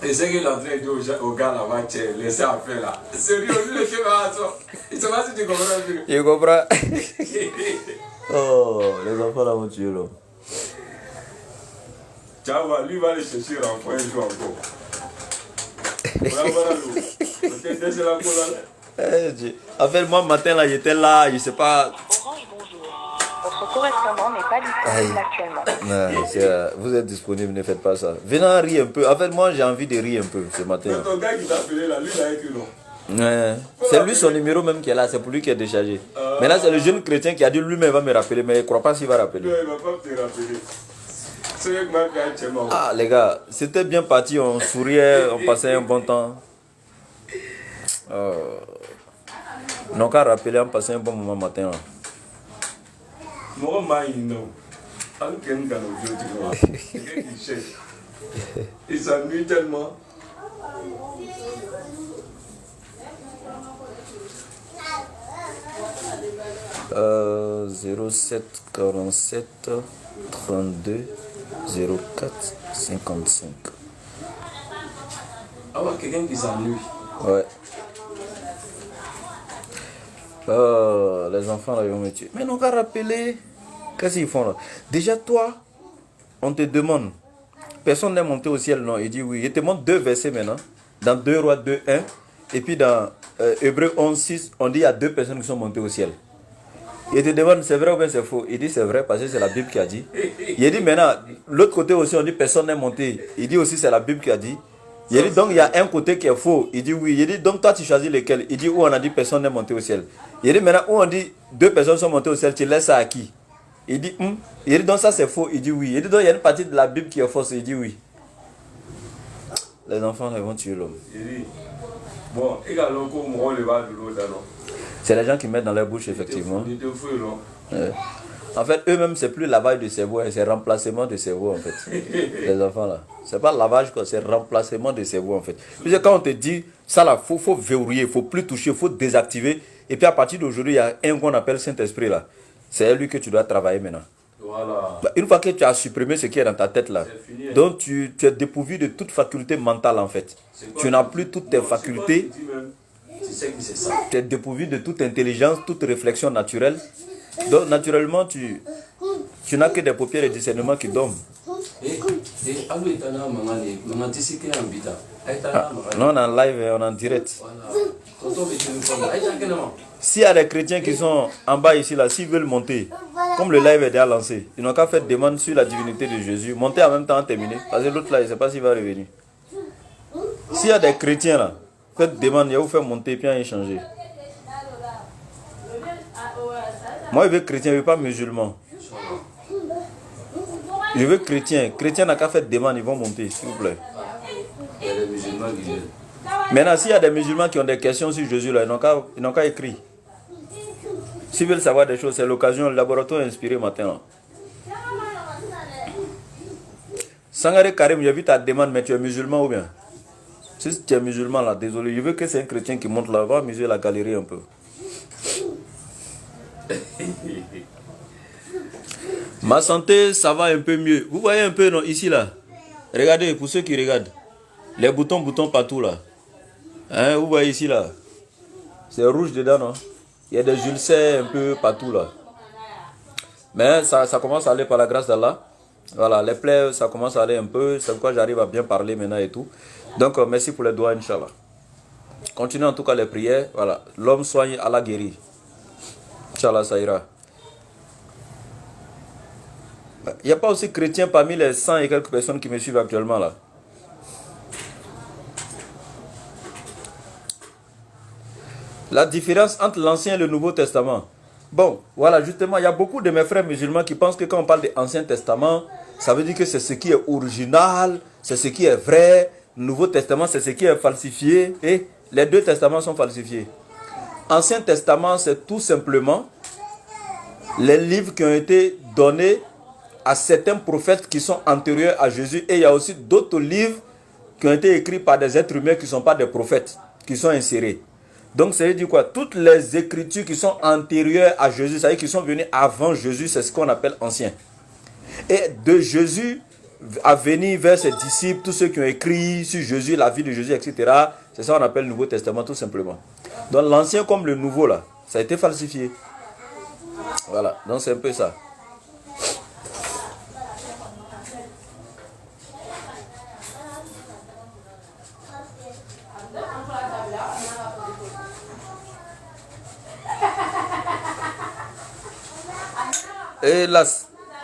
Et c'est qu'il est en train de dire au gars là-bas, laissez à faire là. Sérieux, lui le fait à ça. Il se passe si tu comprends. Il comprend. Oh, les enfants là vont tuer l'homme. Tiens, lui va aller chercher l'enfant un jour encore. Voilà l'eau. Peut-être que c'est la couleur. En fait, moi, matin là, j'étais là, je sais pas. Votre correspondant n'est pas disponible actuellement. Vous êtes disponible, ne faites pas ça. Venez rire un peu. En fait, moi, j'ai envie de rire un peu ce matin. Mais ton gars qui t'a appelé là, lui, il a écrit non. Ouais. C'est lui son numéro même qui est là, c'est pour lui qui est déchargé. Maintenant, c'est le jeune chrétien qui a dit lui-même va me rappeler, mais il ne croit pas s'il va rappeler. Non, il ne va pas te rappeler. C'est vrai que moi, je suis mort. Ah, les gars, c'était bien parti, on souriait, on passait un bon temps. Donc, à rappeler, on passait un bon moment matin. Là. Moi, non. Il s'ennuie tellement. Euh, 07 47 32 04 55. Ah ouais, quelqu'un qui s'ennuie. Ouais. Les enfants là, ils vont me tuer. Mais non, qu'à rappeler. Qu'est-ce qu'ils font là? Déjà, toi, on te demande. Personne n'est monté au ciel, non? Il dit oui. Il te montre deux versets maintenant. Dans 2 Rois 2, 1. Et puis dans Hébreux 11, 6, on dit il y a deux personnes qui sont montées au ciel. Il te demande c'est vrai ou bien c'est faux. Il dit c'est vrai parce que c'est la Bible qui a dit. Il dit maintenant, l'autre côté aussi, on dit personne n'est monté. Il dit aussi c'est la Bible qui a dit. Il dit donc il y a un côté qui est faux. Il dit oui. Il dit donc toi tu choisis lequel. Il dit où on a dit personne n'est monté au ciel. Il dit maintenant où on dit deux personnes sont montées au ciel, tu laisses ça à qui? Il dit il dit donc ça c'est faux. Il dit oui. Il dit donc il y a une partie de la Bible qui est fausse. Il dit oui. Les enfants ils vont tuer l'homme. Il dit bon, également comme on le va de l'eau d'alors. C'est les gens qui mettent dans leur bouche effectivement. Ouais. En fait, eux-mêmes, c'est plus lavage de cerveau, c'est remplacement de cerveau en fait. Les enfants là. C'est pas lavage, c'est remplacement de cerveau en fait. Parce que quand on te dit ça là, faut verrouiller, il faut plus toucher, il faut désactiver. Et puis à partir d'aujourd'hui, il y a un qu'on appelle Saint-Esprit là. C'est lui que tu dois travailler maintenant. Voilà. Une fois que tu as supprimé ce qui est dans ta tête là, fini, donc tu es dépourvu de toute faculté mentale en fait. Tu n'as plus toutes tes facultés. Tu es dépourvu de toute intelligence, toute réflexion naturelle. Donc naturellement, tu n'as que des paupières de discernement qui dorment. Non, on est en live et on est en direct. S'il y a des chrétiens qui sont en bas ici, là, s'ils veulent monter, comme le live est déjà lancé, ils n'ont qu'à faire demande sur la divinité de Jésus, monter en même temps, terminer. Parce que l'autre là, il ne sait pas s'il va revenir. S'il y a des chrétiens là, faites demande, il vous faire monter puis échanger. Moi, je veux chrétien, je ne veux pas musulman. Je veux chrétien. Chrétien n'a qu'à faire demande, ils vont monter, s'il vous plaît. Il y a des musulmans qui viennent. Maintenant, s'il y a des musulmans qui ont des questions sur Jésus, là, ils n'ont qu'à écrire. S'ils veulent savoir des choses, c'est l'occasion, le laboratoire inspiré matin. Là. Sangare Karim, j'ai vu ta demande, mais tu es musulman ou bien? Si tu es musulman, là, désolé, je veux que c'est un chrétien qui monte là, va amuser la galerie un peu. Ma santé, ça va un peu mieux. Vous voyez un peu, non, ici, là. Regardez, pour ceux qui regardent. Les boutons partout, là. Hein, vous voyez ici, là. C'est rouge dedans, non? Il y a des ulcères un peu partout, là. Mais ça commence à aller par la grâce d'Allah. Voilà, les plaies, ça commence à aller un peu. C'est pourquoi j'arrive à bien parler maintenant et tout. Donc, merci pour les doigts, Inch'Allah. Continuez en tout cas les prières. Voilà, l'homme soigne, Allah guérit. Inch'Allah, ça ira. Il n'y a pas aussi chrétiens parmi les 100 et quelques personnes qui me suivent actuellement là. La différence entre l'Ancien et le Nouveau Testament. Bon, voilà, justement, il y a beaucoup de mes frères musulmans qui pensent que quand on parle de l'Ancien Testament, ça veut dire que c'est ce qui est original, c'est ce qui est vrai. Le Nouveau Testament, c'est ce qui est falsifié. Et les deux testaments sont falsifiés. Ancien Testament, c'est tout simplement les livres qui ont été donnés à certains prophètes qui sont antérieurs à Jésus. Et il y a aussi d'autres livres qui ont été écrits par des êtres humains qui ne sont pas des prophètes, qui sont insérés. Donc, ça veut dire quoi? Toutes les écritures qui sont antérieures à Jésus, c'est-à-dire qui sont venues avant Jésus, c'est ce qu'on appelle ancien. Et de Jésus à venir vers ses disciples, tous ceux qui ont écrit sur Jésus, la vie de Jésus, etc., c'est ça qu'on appelle le Nouveau Testament, tout simplement. Donc, l'ancien comme le nouveau, là, ça a été falsifié. Voilà, donc c'est un peu ça. Et là,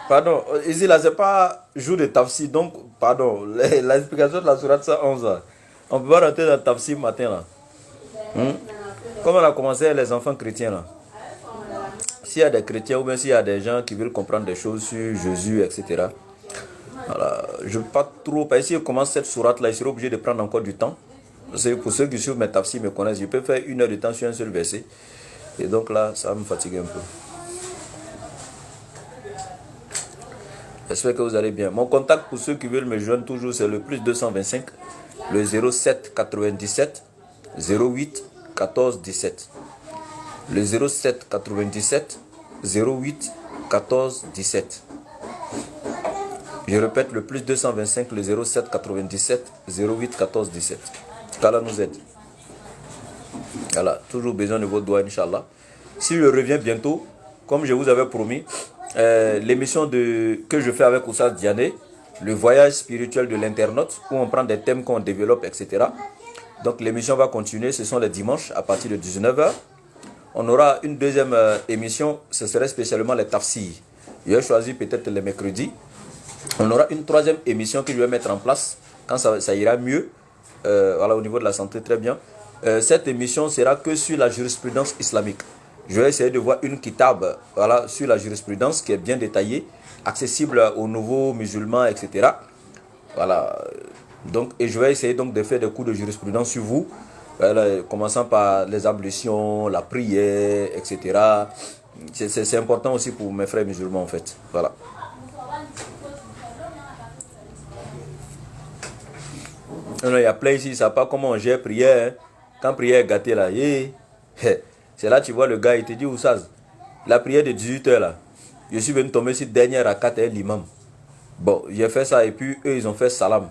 pardon, ici là, c'est pas jour de tafsir, donc, pardon, l'explication de la sourate 111, là. On peut pas rentrer dans le tafsir matin, là. Comme on a commencé les enfants chrétiens, là. S'il y a des chrétiens ou bien s'il y a des gens qui veulent comprendre des choses sur Jésus, etc. Voilà, je ne veux pas trop, parce que si je commence cette sourate, là, je serai obligé de prendre encore du temps. Parce que pour ceux qui suivent mes tafsirs me connaissent, je peux faire 1 heure de temps sur un seul verset. Et donc là, ça va me fatiguer un peu. J'espère que vous allez bien. Mon contact pour ceux qui veulent me joindre toujours, c'est le plus 225, le 07 97 08 14 17. Le 07 97 08 14 17. Je répète, le plus 225, le 07 97 08 14 17. Qu'Allah nous aide. Voilà, toujours besoin de vos doigts, Inch'Allah. Si je reviens bientôt, comme je vous avais promis, l'émission que je fais avec Oussad Diané, le voyage spirituel de l'internaute, où on prend des thèmes qu'on développe, etc. Donc l'émission va continuer, ce sont les dimanches à partir de 19h. On aura une deuxième émission, ce serait spécialement les tafsirs. Je vais choisir peut-être les mercredis. On aura une troisième émission que je vais mettre en place quand ça ira mieux, voilà, au niveau de la santé, très bien. Cette émission sera que sur la jurisprudence islamique. Je vais essayer de voir une kitab, voilà, sur la jurisprudence qui est bien détaillée, accessible aux nouveaux musulmans, etc. Voilà. Donc, et je vais essayer donc de faire des cours de jurisprudence sur vous, commençant par les ablutions, la prière, etc. C'est important aussi pour mes frères musulmans en fait. Voilà. Non, il y a plein ici, ça pas comment on gère prière. Quand prière est gâtée là, c'est là tu vois le gars, il te dit Oussaz, la prière de 18h là, je suis venu tomber sur dernière rakat et l'imam. Bon, j'ai fait ça et puis eux ils ont fait salam.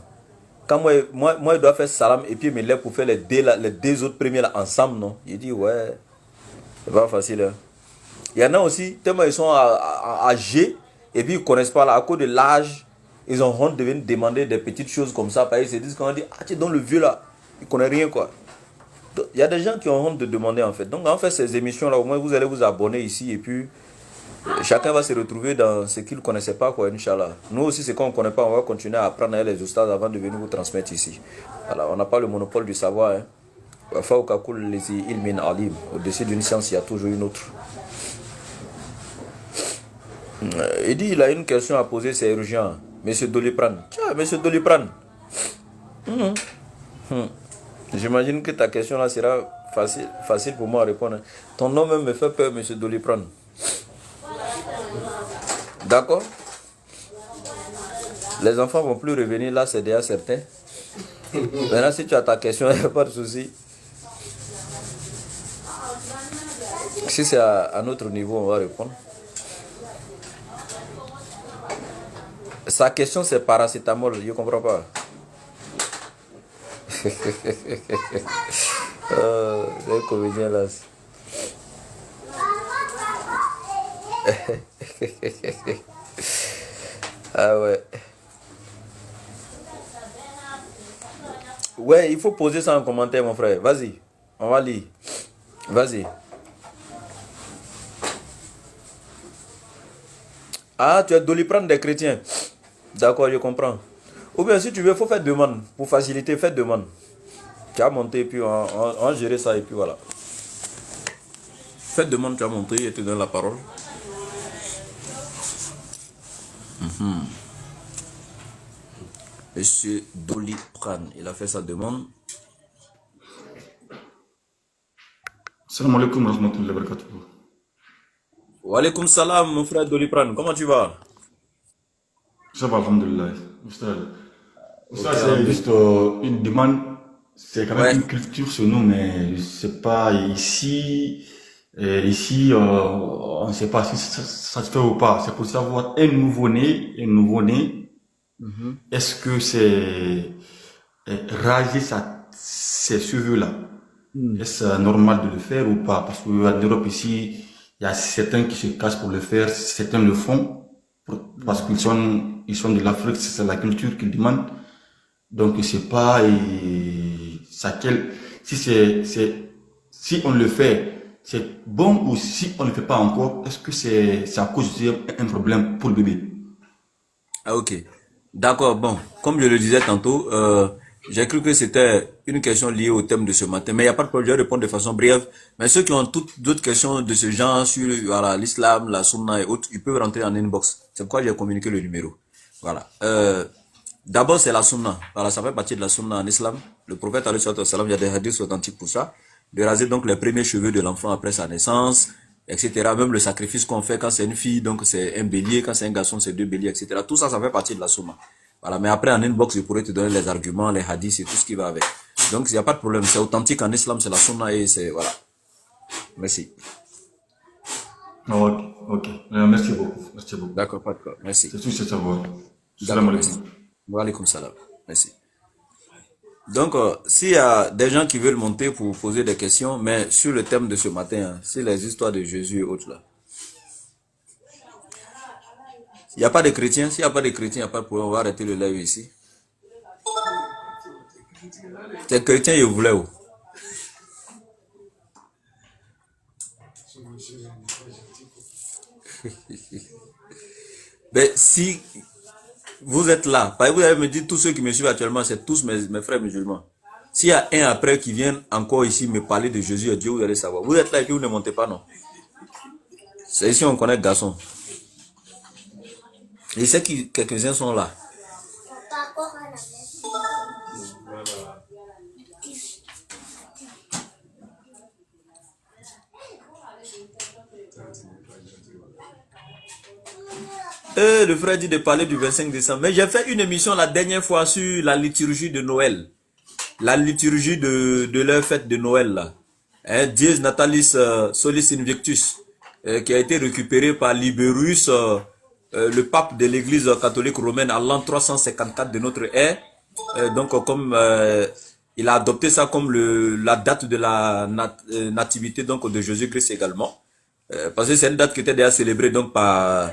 Quand moi je dois faire salam et puis me lève pour faire les deux autres premiers là ensemble, non? Il dit ouais, c'est pas facile. Hein. Il y en a aussi, tellement ils sont âgés et puis ils ne connaissent pas là, à cause de l'âge, ils ont honte de venir demander des petites choses comme ça. Parce qu'ils se disent qu'on dit, ah tu es dans le vieux là, il ne connaît rien quoi. Il y a des gens qui ont honte de demander en fait. Donc en fait ces émissions là, au moins vous allez vous abonner ici et puis Chacun va se retrouver dans ce qu'il ne connaissait pas, quoi, Inch'Allah. Nous aussi, ce qu'on ne connaît pas, on va continuer à apprendre à les ustads avant de venir vous transmettre ici. Alors, on n'a pas le monopole du savoir. Hein. Au-dessus d'une science, il y a toujours une autre. Il dit, il a une question à poser, c'est urgent. Monsieur Doliprane. Tiens, monsieur Doliprane. J'imagine que ta question là sera facile pour moi à répondre. Ton nom même me fait peur, monsieur Doliprane. D'accord? Les enfants vont plus revenir là, c'est déjà certain. Maintenant, si tu as ta question, il n'y a pas de souci. Si c'est à notre niveau, on va répondre. Sa question, c'est paracétamol, je ne comprends pas. Les comédiens là. Ah ouais. Ouais, il faut poser ça en commentaire, mon frère. Vas-y, on va lire. Vas-y. Ah, tu as Doliprane des chrétiens. D'accord, je comprends. Ou bien si tu veux, il faut faire demande. Pour faciliter, fais demande. Tu as monté, puis on va gérer ça, et puis voilà. Fais demande, tu as monté, et te donne la parole. Monsieur Doliprane, il a fait sa demande. Salam alaikum wa rahmatullahi wa barakatuh. Wa alaikum salam, mon frère Doliprane. Comment tu vas? Ça va, alhamdulillah. Ça, c'est juste une demande. C'est quand même une culture sur nous, mais c'est pas ici. Ici, on ne sait pas si ça se fait ou pas. C'est pour savoir un nouveau-né. Est-ce que c'est raser ces cheveux-là? Est-ce normal de le faire ou pas? Parce qu'en Europe ici, il y a certains qui se cassent pour le faire, certains le font parce qu'ils sont de l'Afrique, c'est la culture qu'ils demandent. Donc je sais pas si on le fait, c'est bon, ou si on ne le fait pas encore, est-ce que c'est à cause d'un problème pour le bébé? Ah ok. D'accord, bon, comme je le disais tantôt, j'ai cru que c'était une question liée au thème de ce matin, mais il n'y a pas de problème, je vais répondre de façon brève. Mais ceux qui ont toutes d'autres questions de ce genre sur voilà, l'islam, la sunna et autres, ils peuvent rentrer en inbox. C'est pourquoi j'ai communiqué le numéro. Voilà. D'abord, c'est la sunna. Voilà, ça fait partie de la sunna en islam. Le prophète, alayhi salam, il y a des hadiths authentiques pour ça. De raser donc les premiers cheveux de l'enfant après sa naissance, etc. Même le sacrifice qu'on fait quand c'est une fille, donc c'est un bélier, quand c'est un garçon, c'est 2 béliers, etc. Tout ça, ça fait partie de la sunna. Voilà, mais après, en inbox, je pourrais te donner les arguments, les hadiths et tout ce qui va avec. Donc, il n'y a pas de problème. C'est authentique en islam, c'est la sunna et c'est, voilà. Merci. Ok. Merci beaucoup. D'accord, pas de quoi. Merci. C'est tout, c'est savoir. Salam alaikum. Wa alaikum salam. Merci. Donc, s'il y a des gens qui veulent monter pour poser des questions, mais sur le thème de ce matin, hein, c'est les histoires de Jésus et autres là. Il n'y a pas de chrétiens. S'il n'y a pas de chrétiens, il n'y a pas de problème. On va arrêter le live ici. C'est chrétien, il voulait où? Mais si vous êtes là, vous avez me dit tous ceux qui me suivent actuellement, c'est tous mes frères musulmans. S'il y a un après qui vient encore ici me parler de Jésus et Dieu, vous allez savoir. Vous êtes là et puis vous ne montez pas, non? C'est ici on connaît garçon. Et c'est que quelques-uns sont là. Le frère dit de parler du 25 décembre. Mais j'ai fait une émission la dernière fois sur la liturgie de Noël. La liturgie de leur fête de Noël là. Dies Natalis Solis Invictus. Qui a été récupéré par Libérus, le pape de l'église catholique romaine à l'an 354 de notre ère. Donc comme il a adopté ça comme la date de la nativité donc de Jésus-Christ également. Parce que c'est une date qui était déjà célébrée donc par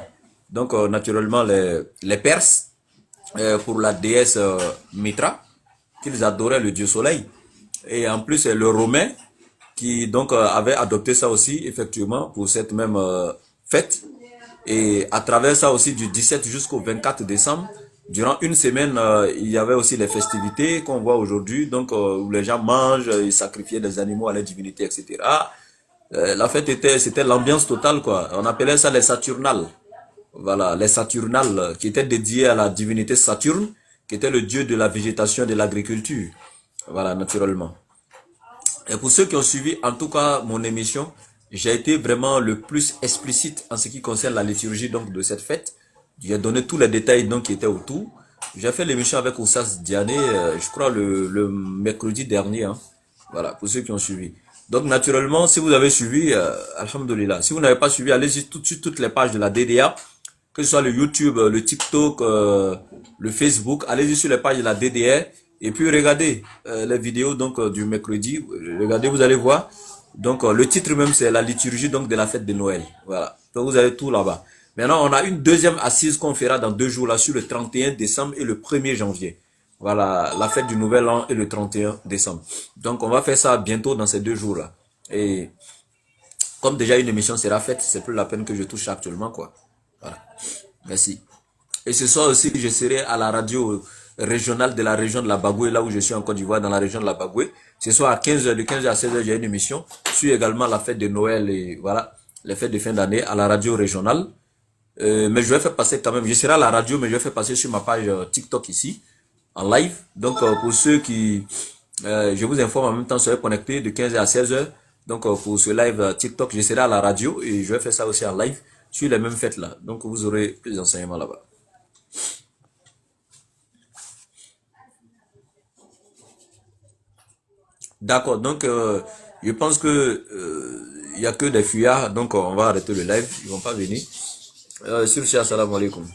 naturellement les Perses pour la déesse Mitra, qu'ils adoraient le dieu soleil. Et en plus le Romain qui donc avait adopté ça aussi effectivement pour cette même fête. Et à travers ça aussi, du 17 jusqu'au 24 décembre, durant une semaine, il y avait aussi les festivités qu'on voit aujourd'hui, donc où les gens mangent, ils sacrifiaient des animaux à la divinité, etc. La fête c'était l'ambiance totale, quoi. On appelait ça les Saturnales. Voilà, les Saturnales, qui étaient dédiés à la divinité Saturne, qui était le dieu de la végétation et de l'agriculture. Voilà, naturellement. Et pour ceux qui ont suivi, en tout cas, mon émission, j'ai été vraiment le plus explicite en ce qui concerne la liturgie donc de cette fête. J'ai donné tous les détails donc qui étaient autour. J'ai fait l'émission avec Oussas Diané, je crois le mercredi dernier. Hein. Voilà, pour ceux qui ont suivi. Donc naturellement, si vous avez suivi, alhamdoulilah. Si vous n'avez pas suivi, allez-y tout de suite toutes les pages de la DDA, que ce soit le YouTube, le TikTok, le Facebook, allez-y sur les pages de la DDR et puis regardez les vidéos donc du mercredi. Regardez, vous allez voir. Donc le titre même c'est la liturgie donc de la fête de Noël. Voilà. Donc vous avez tout là-bas. Maintenant, on a une deuxième assise qu'on fera dans 2 jours là sur le 31 décembre et le 1er janvier. Voilà, la fête du Nouvel An et le 31 décembre. Donc on va faire ça bientôt dans ces 2 jours là. Et comme déjà une émission sera faite, c'est plus la peine que je touche actuellement quoi. Voilà. Merci. Et ce soir aussi, je serai à la radio régionale de la région de la Bagoué, là où je suis en Côte d'Ivoire, dans la région de la Bagoué. Ce soir à 15h, de 15h à 16h, j'ai une émission. Je suis également la fête de Noël et voilà, les fêtes de fin d'année à la radio régionale. Mais je vais faire passer quand même, je serai à la radio, mais je vais faire passer sur ma page TikTok ici, en live. Donc pour ceux qui, je vous informe en même temps, soyez connectés de 15h à 16h. Donc pour ce live TikTok, je serai à la radio et je vais faire ça aussi en live sur les mêmes fêtes là. Donc vous aurez plus d'enseignements là-bas. D'accord, donc je pense que il y a que des fuyards, donc on va arrêter le live, ils vont pas venir. Sur ce, assalamu alaikum.